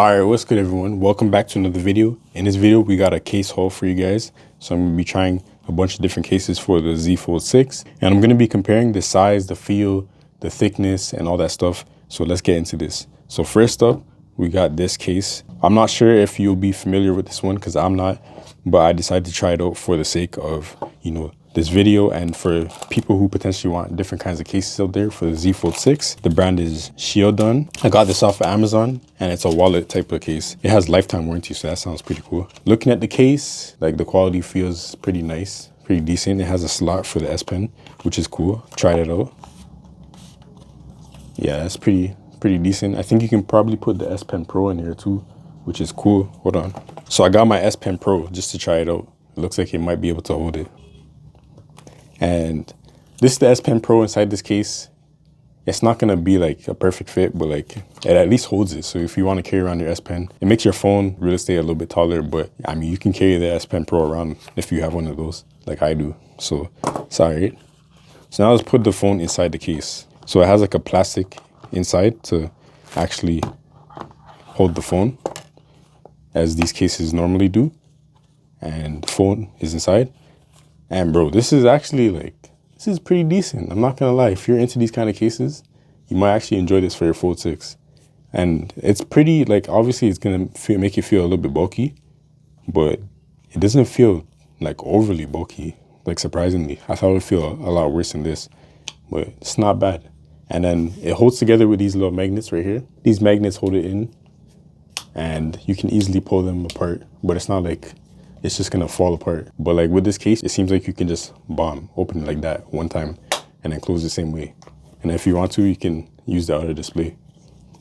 Alright, what's good everyone? Welcome back to another video. In this video, we got a case haul for you guys. So I'm going to be trying a bunch of different cases for the Z Fold 6. And I'm going to be comparing the size, the feel, the thickness, and all that stuff. So let's get into this. So first up, we got this case. I'm not sure if you'll be familiar with this one because I'm not. But I decided to try it out for the sake of, this video and for people who potentially want different kinds of cases out there for the Z Fold 6. The brand is Shieldon. I got this off of Amazon and it's a wallet type of case. It has lifetime warranty, so that sounds pretty cool. Looking at the case, like the quality feels pretty nice, pretty decent. It has a slot for the S Pen, which is cool. Tried it out. Yeah, that's pretty decent. I think you can probably put the S Pen Pro in here too, which is cool. Hold on. So I got my S Pen Pro just to try it out. It looks like it might be able to hold it. And this is the S Pen Pro inside this case. It's not gonna be like a perfect fit, but like it at least holds it. So if you want to carry around your S Pen, it makes your phone real estate a little bit taller, but I mean, you can carry the S Pen Pro around if you have one of those like I do. So it's all right. So now let's put the phone inside the case. So it has like a plastic inside to actually hold the phone as these cases normally do. And the phone is inside. And bro, this is actually this is pretty decent. I'm not gonna lie. If you're into these kind of cases, you might actually enjoy this for your Fold 6. And it's pretty, obviously it's gonna make you feel a little bit bulky, but it doesn't feel overly bulky, surprisingly. I thought it would feel a lot worse than this, but it's not bad. And then it holds together with these little magnets right here. These magnets hold it in and you can easily pull them apart, but it's not it's just gonna fall apart. But with this case, it seems like you can just open it like that one time and then close the same way. And if you want to, you can use the other display.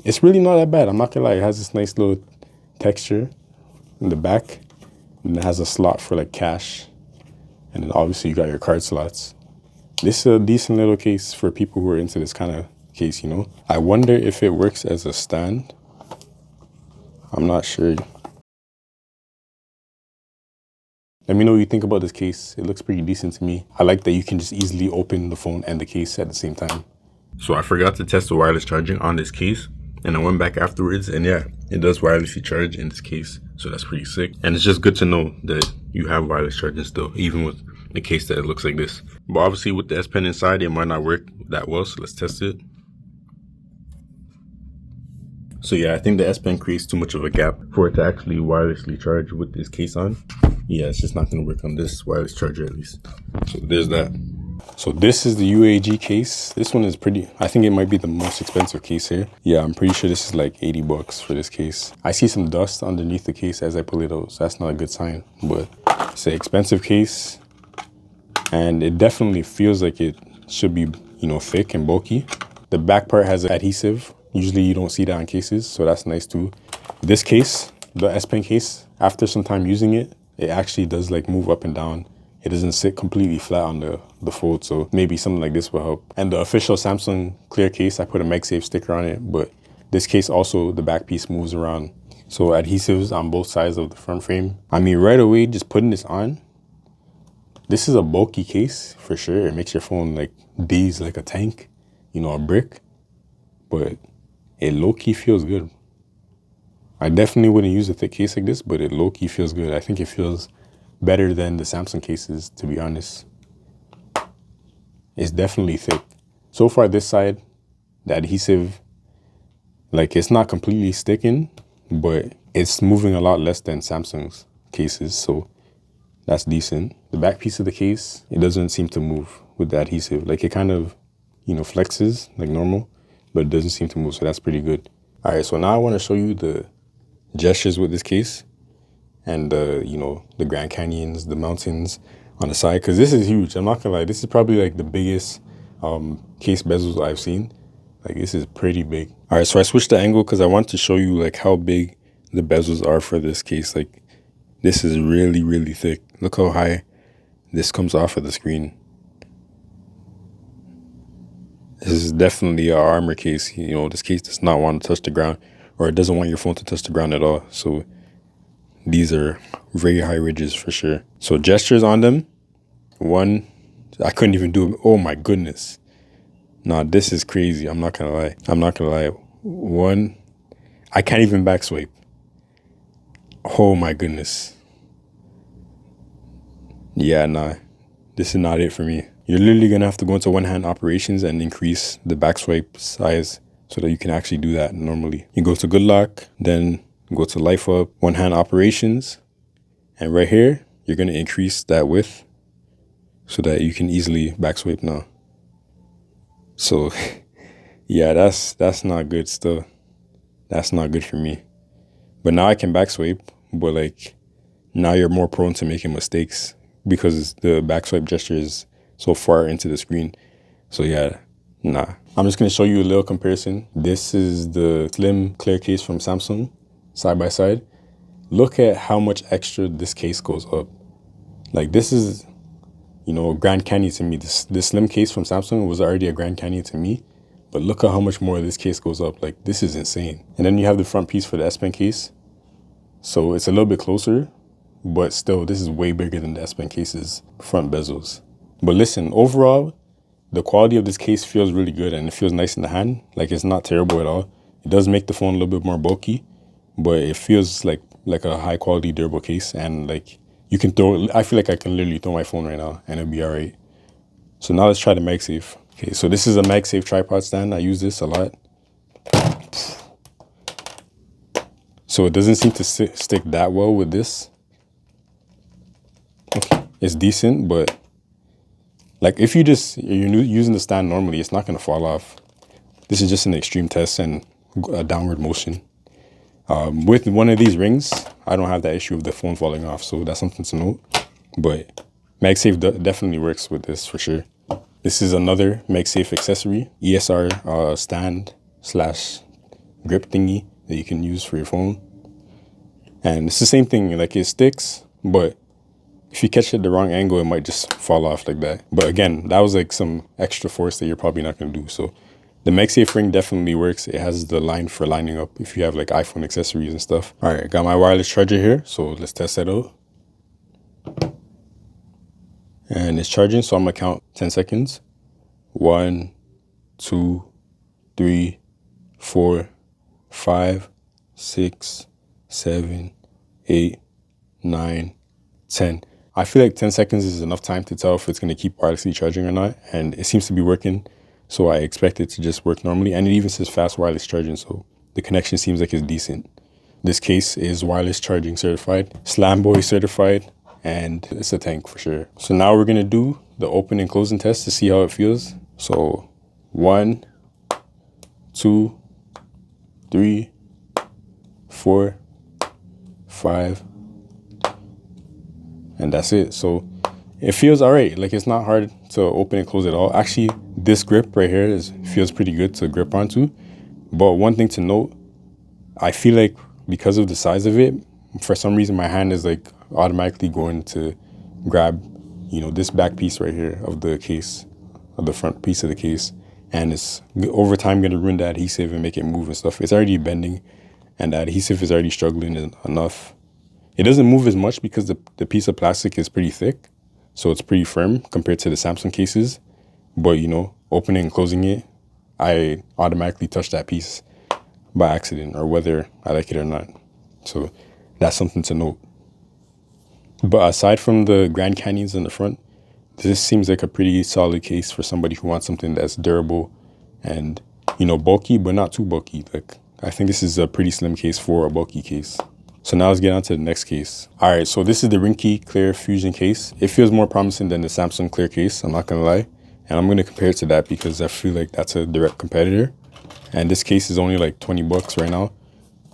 It's really not that bad. I'm not gonna lie. It has this nice little texture in the back, and it has a slot for cash. And then obviously you got your card slots. This is a decent little case for people who are into this kind of case, I wonder if it works as a stand. I'm not sure. Let me know what you think about this case. It looks pretty decent to me. I like that you can just easily open the phone and the case at the same time. So I forgot to test the wireless charging on this case, and I went back afterwards, and yeah, it does wirelessly charge in this case. So that's pretty sick. And it's just good to know that you have wireless charging still, even with the case that it looks like this. But obviously with the S Pen inside, it might not work that well, so let's test it. So yeah, I think the S Pen creates too much of a gap for it to actually wirelessly charge with this case on. Yeah, it's just not gonna work on this wireless charger at least. So there's that. So this is the UAG case. This one is I think it might be the most expensive case here. Yeah, I'm pretty sure this is like 80 bucks for this case. I see some dust underneath the case as I pull it out, so that's not a good sign. But it's an expensive case, and it definitely feels like it should be, thick and bulky. The back part has adhesive. Usually you don't see that on cases, so that's nice too. This case, the S Pen case, after some time using it, it actually does move up and down. It doesn't sit completely flat on the fold, so maybe something like this will help. And the official Samsung clear case, I put a Magsafe sticker on it, but this case also, the back piece moves around. So adhesives on both sides of the front frame. I mean, right away, just putting this on, this is a bulky case for sure. It makes your phone daze like a tank, a brick, but it low-key feels good. I definitely wouldn't use a thick case like this, but it low-key feels good. I think it feels better than the Samsung cases, to be honest. It's definitely thick. So far this side, the adhesive, it's not completely sticking, but it's moving a lot less than Samsung's cases, so that's decent. The back piece of the case, it doesn't seem to move with the adhesive. It kind of, flexes like normal, but it doesn't seem to move, so that's pretty good. All right, so now I want to show you the gestures with this case and the Grand Canyons, the mountains on the side, because this is huge. I'm not gonna lie, this is probably the biggest case bezels I've seen. This is pretty big. All right, so I switched the angle because I want to show you how big the bezels are for this case. This is really, really thick. Look how high this comes off of the screen. This is definitely an armor case. This case does not want to touch the ground, or it doesn't want your phone to touch the ground at all. So these are very high ridges for sure. So gestures on them. One, I couldn't even do it. Oh my goodness. Nah, this is crazy. I'm not gonna lie. One, I can't even back swipe. Oh my goodness. Yeah, nah. This is not it for me. You're literally gonna have to go into one-hand operations and increase the back swipe size so that you can actually do that normally. You go to good lock, then go to life up, one-hand operations, and right here, you're gonna increase that width so that you can easily back swipe now. So yeah, that's not good still. That's not good for me. But now I can back swipe, but like now you're more prone to making mistakes because the back swipe gesture is so far into the screen. So yeah, nah. I'm just gonna show you a little comparison. This is the slim clear case from Samsung, side by side. Look at how much extra this case goes up. Like this is, you know, Grand Canyon to me. This slim case from Samsung was already a Grand Canyon to me. But look at how much more this case goes up. Like this is insane. And then you have the front piece for the S Pen case. So it's a little bit closer, but still this is way bigger than the S Pen case's front bezels. But listen, overall, the quality of this case feels really good and it feels nice in the hand. Like it's not terrible at all. It does make the phone a little bit more bulky, but it feels like a high quality durable case. And like you can throw, I feel like I can literally throw my phone right now and it'll be all right. So now let's try the Magsafe. Okay, so this is a Magsafe tripod stand. I use this a lot. So it doesn't seem to stick that well with this. Okay, it's decent, but like if you're using the stand normally, it's not gonna fall off. This is just an extreme test and a downward motion. With one of these rings, I don't have that issue of the phone falling off, so that's something to note. But Magsafe definitely works with this for sure. This is another Magsafe accessory, ESR stand / grip thingy that you can use for your phone. And it's the same thing, like it sticks, but if you catch it at the wrong angle, it might just fall off like that. But again, that was like some extra force that you're probably not gonna do. So the Magsafe ring definitely works. It has the line for lining up if you have like iPhone accessories and stuff. All right, got my wireless charger here, so let's test that out. And it's charging, so I'm gonna count 10 seconds. 1, 2, 3, 4, 5, 6, 7, 8, 9, 10. I feel like 10 seconds is enough time to tell if it's gonna keep wirelessly charging or not. And it seems to be working, so I expect it to just work normally. And it even says fast wireless charging, so the connection seems like it's decent. This case is wireless charging certified, Slamboy certified, and it's a tank for sure. So now we're gonna do the open and closing test to see how it feels. So 1, 2, 3, 4, 5, and that's it. So it feels all right. Like it's not hard to open and close at all. Actually, this grip right here feels pretty good to grip onto. But one thing to note, I feel like because of the size of it, for some reason my hand is like automatically going to grab, you know, this back piece right here of the case, of the front piece of the case. And it's over time going to ruin the adhesive and make it move and stuff. It's already bending and the adhesive is already struggling enough. It doesn't move as much because the piece of plastic is pretty thick. So it's pretty firm compared to the Samsung cases. But, you know, opening and closing it, I automatically touch that piece by accident or whether I like it or not. So that's something to note. But aside from the Grand Canyons in the front, this seems like a pretty solid case for somebody who wants something that's durable and, you know, bulky, but not too bulky. Like, I think this is a pretty slim case for a bulky case. So now let's get on to the next case. All right, so this is the Ringke Clear Fusion case. It feels more promising than the Samsung Clear case, I'm not gonna lie. And I'm gonna compare it to that because I feel like that's a direct competitor. And this case is only like 20 bucks right now.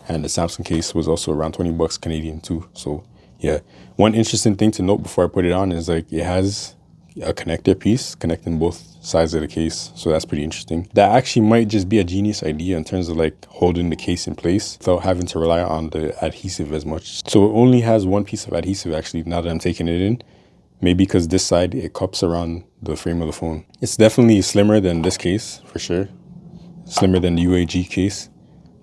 And the Samsung case was also around 20 bucks Canadian too. So yeah, one interesting thing to note before I put it on is like it has a connector piece connecting both sides of the case. So that's pretty interesting. That actually might just be a genius idea in terms of like holding the case in place without having to rely on the adhesive as much. So it only has one piece of adhesive actually now that I'm taking it in. Maybe because this side, it cups around the frame of the phone. It's definitely slimmer than this case for sure. Slimmer than the UAG case.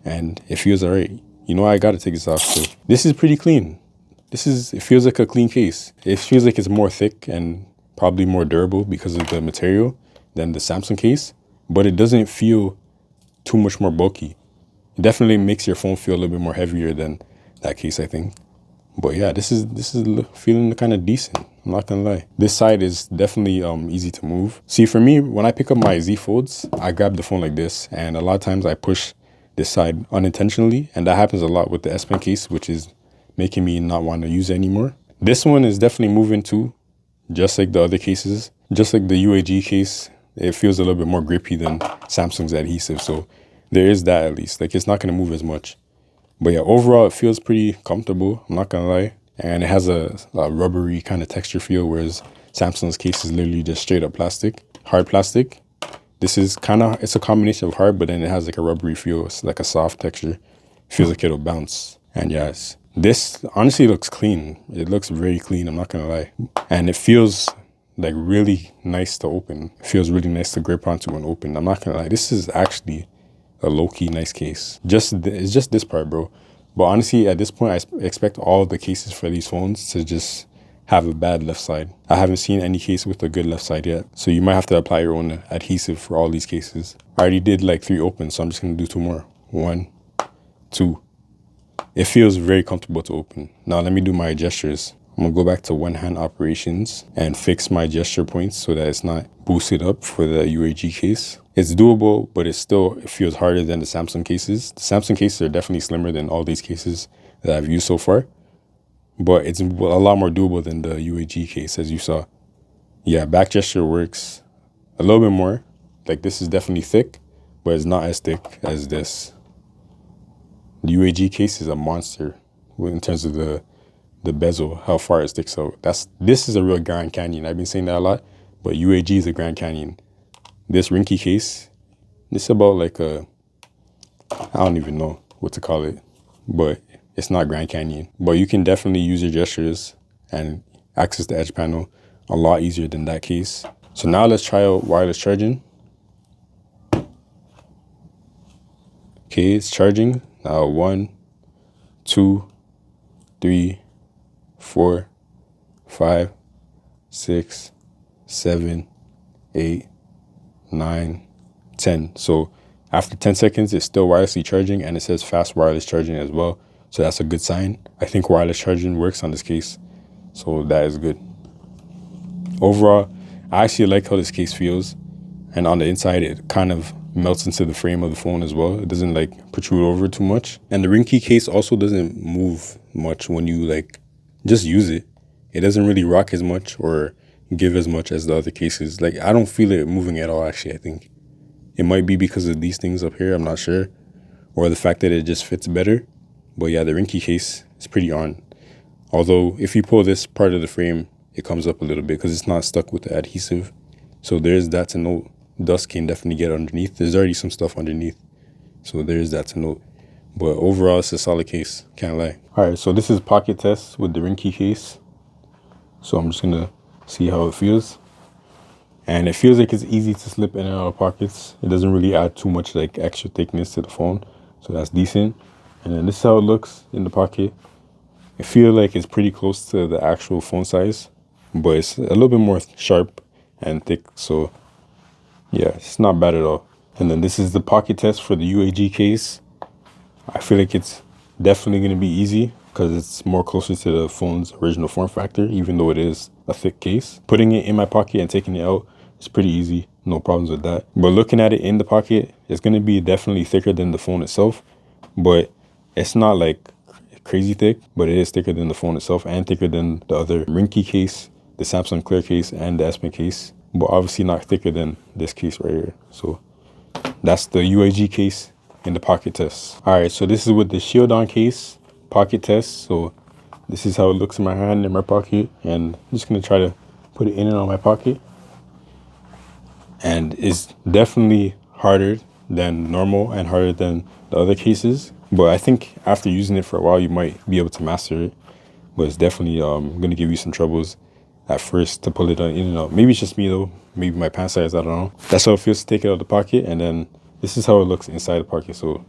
And it feels all right. You know, I gotta take this off. So this is pretty clean. It feels like a clean case. It feels like it's more thick and probably more durable because of the material than the Samsung case, but it doesn't feel too much more bulky. It definitely makes your phone feel a little bit more heavier than that case, I think. But yeah, this is feeling kind of decent. I'm not gonna lie. This side is definitely easy to move. See, for me, when I pick up my Z Folds, I grab the phone like this, and a lot of times I push this side unintentionally, and that happens a lot with the S Pen case, which is making me not want to use it anymore. This one is definitely moving too, just like the other cases. Just like the UAG case, it feels a little bit more grippy than Samsung's adhesive, so there is that at least. Like, it's not gonna move as much. But yeah, overall, it feels pretty comfortable, I'm not gonna lie. And it has a rubbery kind of texture feel, whereas Samsung's case is literally just straight up plastic, hard plastic. This is it's a combination of hard, but then it has like a rubbery feel. It's like a soft texture. Feels like it'll bounce. And yes, this honestly looks clean. It looks very clean, I'm not gonna lie. And it feels like really nice to open. It feels really nice to grip onto and open. I'm not gonna lie, this is actually a low-key nice case. It's just this part, bro. But honestly, at this point, I expect all the cases for these phones to just have a bad left side. I haven't seen any case with a good left side yet. So you might have to apply your own adhesive for all these cases. I already did like 3 opens, so I'm just gonna do 2 more. 1, 2. It feels very comfortable to open. Now let me do my gestures. I'm gonna go back to one-hand operations and fix my gesture points so that it's not boosted up for the UAG case. It's doable, but it feels harder than the Samsung cases. The Samsung cases are definitely slimmer than all these cases that I've used so far, but it's a lot more doable than the UAG case, as you saw. Yeah, back gesture works a little bit more. Like, this is definitely thick, but it's not as thick as this. The UAG case is a monster in terms of the bezel, how far it sticks out. This is a real Grand Canyon. I've been saying that a lot, but UAG is a Grand Canyon. This Ringke case, this is about like I don't even know what to call it, but it's not Grand Canyon. But you can definitely use your gestures and access the edge panel a lot easier than that case. So now let's try out wireless charging. Okay, it's charging. Now 1, 2, 3, 4, 5, 6, 7, 8, 9, 10. So after 10 seconds, it's still wirelessly charging, and it says fast wireless charging as well. So that's a good sign. I think wireless charging works on this case, so that is good. Overall, I actually like how this case feels, and on the inside, it kind of melts into the frame of the phone as well. It doesn't like protrude over too much. And the Ringke case also doesn't move much when you like just use it. It doesn't really rock as much or give as much as the other cases. Like, I don't feel it moving at all, actually. I think it might be because of these things up here, I'm not sure, or the fact that it just fits better. But yeah, the Ringke case is pretty on. Although if you pull this part of the frame, it comes up a little bit because it's not stuck with the adhesive. So there's that to note. Dust can definitely get underneath. There's already some stuff underneath, so there's that to note. But overall, it's a solid case, can't lie. All right, so this is pocket test with the Ringke case. So I'm just gonna see how it feels. And it feels like it's easy to slip in and out of pockets. It doesn't really add too much like extra thickness to the phone, so that's decent. And then this is how it looks in the pocket. I feel like it's pretty close to the actual phone size, but it's a little bit more sharp and thick, so yeah, it's not bad at all. And then this is the pocket test for the UAG case. I feel like it's definitely going to be easy because it's more closer to the phone's original form factor, even though it is a thick case. Putting it in my pocket and taking it out is pretty easy. No problems with that. But looking at it in the pocket, it's going to be definitely thicker than the phone itself. But it's not like crazy thick, but it is thicker than the phone itself and thicker than the other Ringke case, the Samsung Clear case, and the S Pen case. But obviously not thicker than this case right here. So that's the UAG case in the pocket test. All right, so this is with the Shieldon case pocket test. So this is how it looks in my hand, in my pocket. And I'm just gonna try to put it in and out of my pocket. And it's definitely harder than normal and harder than the other cases. But I think after using it for a while, you might be able to master it. But it's definitely gonna give you some troubles at first to pull it in and out. Maybe it's just me though. Maybe my pant size, I don't know. That's how it feels to take it out of the pocket. And then this is how it looks inside the pocket. So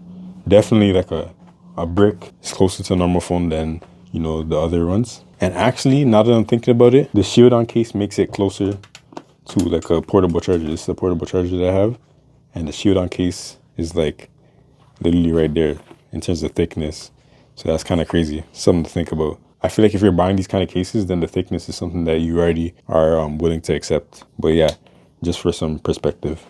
definitely like a brick. It's closer to a normal phone than, you know, the other ones. And actually, now that I'm thinking about it, the Shieldon case makes it closer to like a portable charger. This is a portable charger that I have. And the Shieldon case is like literally right there in terms of thickness. So that's kind of crazy. Something to think about. I feel like if you're buying these kind of cases, then the thickness is something that you already are willing to accept. But yeah, just for some perspective.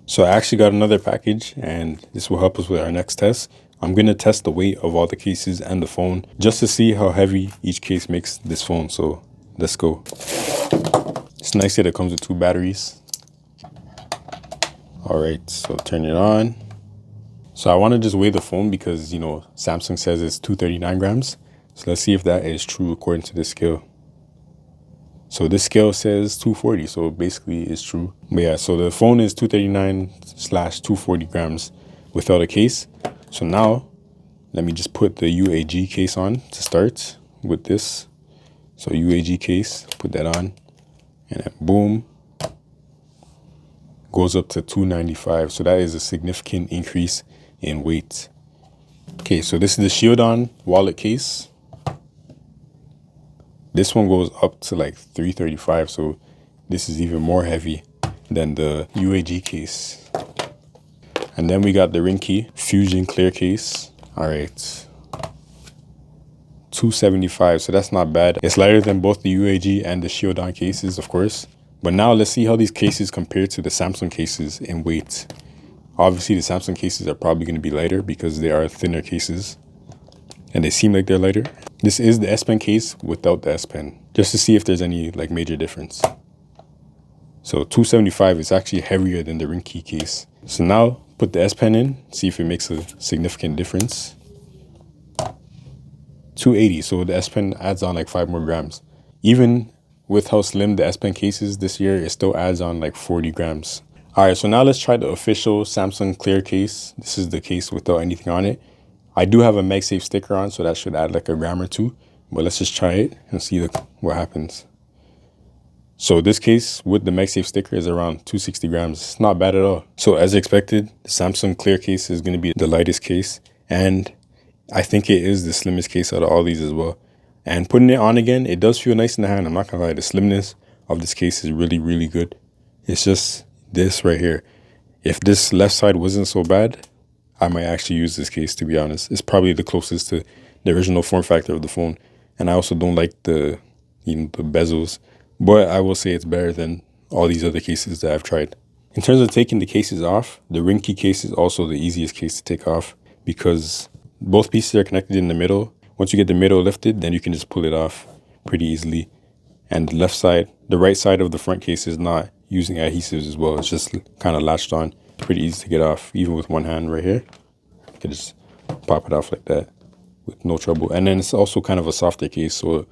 So I actually got another package, and this will help us with our next test. I'm going to test the weight of all the cases and the phone just to see how heavy each case makes this phone. So let's go. It's nice that it comes with 2 batteries. All right, so turn it on. So I want to just weigh the phone because, you know, Samsung says it's 239 grams. So let's see if that is true according to this scale. So this scale says 240, so basically it's true. But yeah, so the phone is 239/240 grams without a case. So now let me just put the UAG case on to start with this. So UAG case, put that on, and then boom, goes up to 295. So that is a significant increase in weight. Okay, so this is the Shieldon wallet case. This one goes up to like 335, so this is even more heavy than the UAG case. And then we got the Ringke Fusion clear case. All right, 275, so that's not bad. It's lighter than both the UAG and the Shieldon cases, of course. But now let's see how these cases compare to the Samsung cases in weight. Obviously, the Samsung cases are probably going to be lighter because they are thinner cases, and they seem like they're lighter. This is the S Pen case without the S Pen, just to see if there's any like major difference. So 275 is actually heavier than the Ringke case. So now put the S Pen in, see if it makes a significant difference. 280, so the S Pen adds on like 5 more grams. Even with how slim the S Pen case is this year, it still adds on like 40 grams. All right, so now let's try the official Samsung clear case. This is the case without anything on it. I do have a Magsafe sticker on, so that should add like a gram or 2. But let's just try it and see what happens. So this case with the Magsafe sticker is around 260 grams. It's not bad at all. So as expected, the Samsung clear case is going to be the lightest case. And I think it is the slimmest case out of all these as well. And putting it on again, it does feel nice in the hand. I'm not going to lie, the slimness of this case is really, really good. It's just this right here. If this left side wasn't so bad, I might actually use this case, to be honest. It's probably the closest to the original form factor of the phone. And I also don't like the bezels. But I will say it's better than all these other cases that I've tried. In terms of taking the cases off, the Ringke case is also the easiest case to take off because both pieces are connected in the middle. Once you get the middle lifted, then you can just pull it off pretty easily. And the right side of the front case is not using adhesives as well. It's just kind of latched on. Pretty easy to get off, even with one hand right here. You can just pop it off like that with no trouble. And then it's also kind of a softer case, so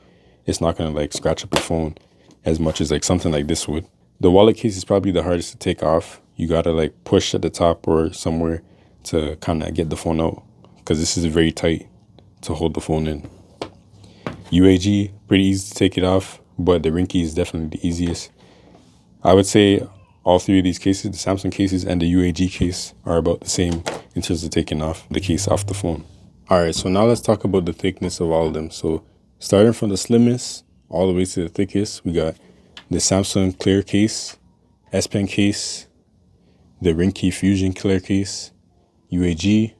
it's not going to like scratch up your phone as much as like something like this would. The wallet case is probably the hardest to take off. You got to like push at the top or somewhere to kind of get the phone out because this is very tight to hold the phone in. UAG, pretty easy to take it off, but the Ringke is definitely the easiest. I would say all 3 of these cases, the Samsung cases and the UAG case, are about the same in terms of taking off the case off the phone. All right, so now let's talk about the thickness of all of them. So starting from the slimmest all the way to the thickest, we got the Samsung clear case, S Pen case, the Ringke Fusion clear case, UAG,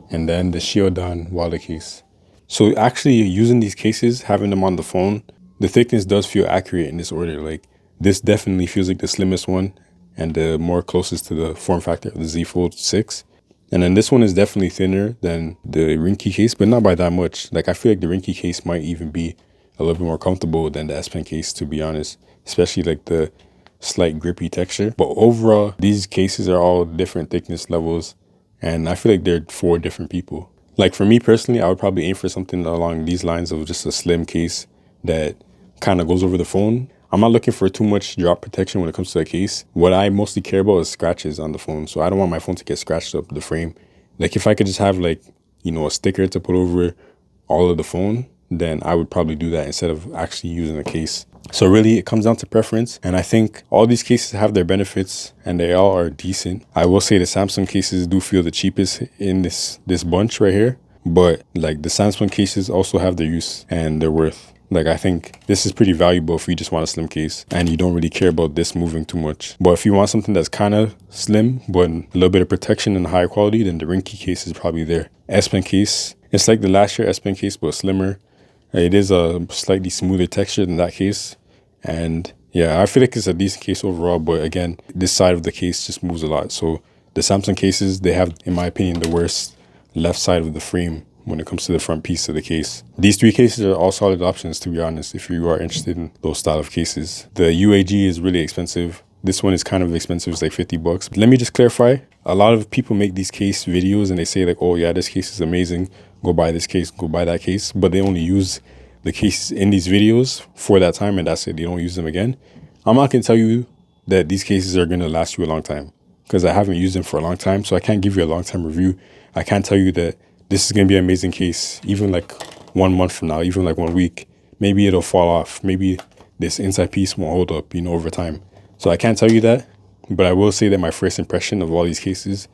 and then the Shieldon wallet case. So actually using these cases, having them on the phone, the thickness does feel accurate in this order. Like this definitely feels like the slimmest one and the more closest to the form factor of the Z Fold 6. And then this one is definitely thinner than the Ringke case, but not by that much. Like I feel like the Ringke case might even be a little bit more comfortable than the S Pen case, to be honest, especially like the slight grippy texture. But overall, these cases are all different thickness levels, and I feel like they're for different people. Like for me personally, I would probably aim for something along these lines of just a slim case that kind of goes over the phone. I'm not looking for too much drop protection when it comes to a case. What I mostly care about is scratches on the phone. So I don't want my phone to get scratched up the frame. Like if I could just have like, a sticker to put over all of the phone, then I would probably do that instead of actually using a case. So really it comes down to preference. And I think all these cases have their benefits and they all are decent. I will say the Samsung cases do feel the cheapest in this bunch right here. But like the Samsung cases also have their use and their worth. Like I think this is pretty valuable if you just want a slim case and you don't really care about this moving too much. But if you want something that's kind of slim but a little bit of protection and higher quality, then the Ringke case is probably there. S Pen case It's like the last year S Pen case, but slimmer. It is a slightly smoother texture than that case. And yeah, I feel like it's a decent case overall, but again, this side of the case just moves a lot. So the Samsung cases, they have, in my opinion, the worst left side of the frame when it comes to the front piece of the case. These three cases are all solid options, to be honest, if you are interested in those style of cases. The UAG is really expensive. This one is kind of expensive, it's like 50 bucks. Let me just clarify. A lot of people make these case videos and they say like, oh yeah, this case is amazing. Go buy this case, go buy that case. But they only use the cases in these videos for that time and that's it. They don't use them again. I'm not gonna tell you that these cases are gonna last you a long time because I haven't used them for a long time. So I can't give you a long-term review. I can't tell you that this is gonna be an amazing case, even like 1 month from now, even like 1 week. Maybe it'll fall off. Maybe this inside piece won't hold up, over time. So I can't tell you that, but I will say that my first impression of all these cases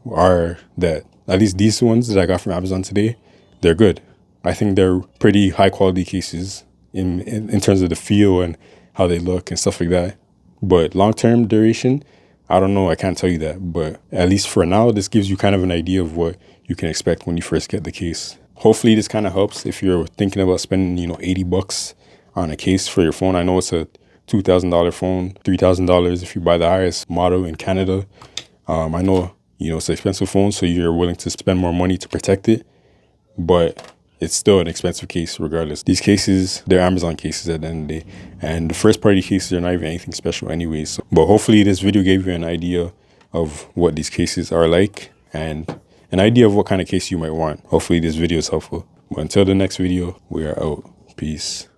are that at least these ones that I got from Amazon today, they're good. I think they're pretty high quality cases in terms of the feel and how they look and stuff like that. But long-term duration, I don't know. I can't tell you that. But at least for now, this gives you kind of an idea of what you can expect when you first get the case. Hopefully this kind of helps if you're thinking about spending, 80 bucks on a case for your phone. I know it's a $2,000 phone, $3,000 if you buy the highest model in Canada. I know, it's an expensive phone, so you're willing to spend more money to protect it, but it's still an expensive case regardless. These cases, they're Amazon cases at the end of the day, and the first party cases are not even anything special anyways. So, but hopefully this video gave you an idea of what these cases are like and an idea of what kind of case you might want. Hopefully this video is helpful. But until the next video, we are out. Peace.